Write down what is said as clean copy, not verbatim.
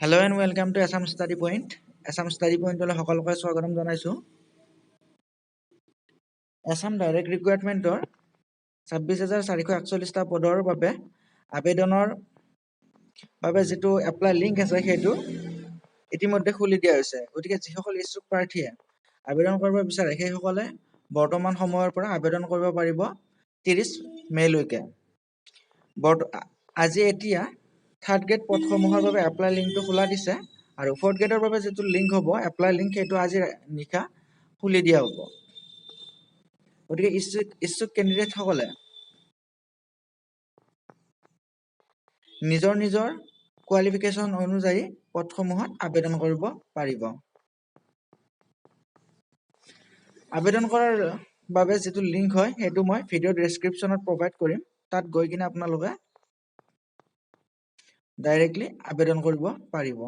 Hello and welcome to Assam Study Point. Assam Study Point ole সকলোকে স্বাগতম জনাইছো। Assam Direct Recruitment or 26,441 টা পদৰ বাবে আবেদনৰ বাবে যেটো এপ্লাই লিংক আছে হেতু ইতিমধ্যে খুলি দিয়া হৈছে। গতিকে যিসকল ইচ্ছুক প্ৰাৰ্থীয়ে আবেদন কৰিব বিচাৰে সেই সকলে বৰ্তমান সময়ৰ পৰা আবেদন কৰিব পাৰিব 30 মে লৈকে। আজি এতিয়া থাৰ্ড গ্ৰেড পদসমূহৰ বাবে এপ্লাই লিংকটো খোলা দিছে আৰু ফৰ্থ গ্ৰেডৰ বাবে যেটো লিংক হ'ব এপ্লাই লিংক হেতু আজি নিশা খুলি দিয়া হ'ব। গতিকে ইচ্ছুক ক্যান্ডিডেট সকলে নিজৰ কোৱালিফিকেশন অনুযায়ী পদসমূহত আবেদন কৰিব পাৰিব। আবেদন কৰাৰ বাবে যেটো লিংক হয় হেতু মই ভিডিও ডেসক্ৰিপচনত প্ৰভাইড কৰিম। তাত গৈ কিনে আপোনালোকে ডাইৰেক্টলি আবেদন কৰিব পাৰিব।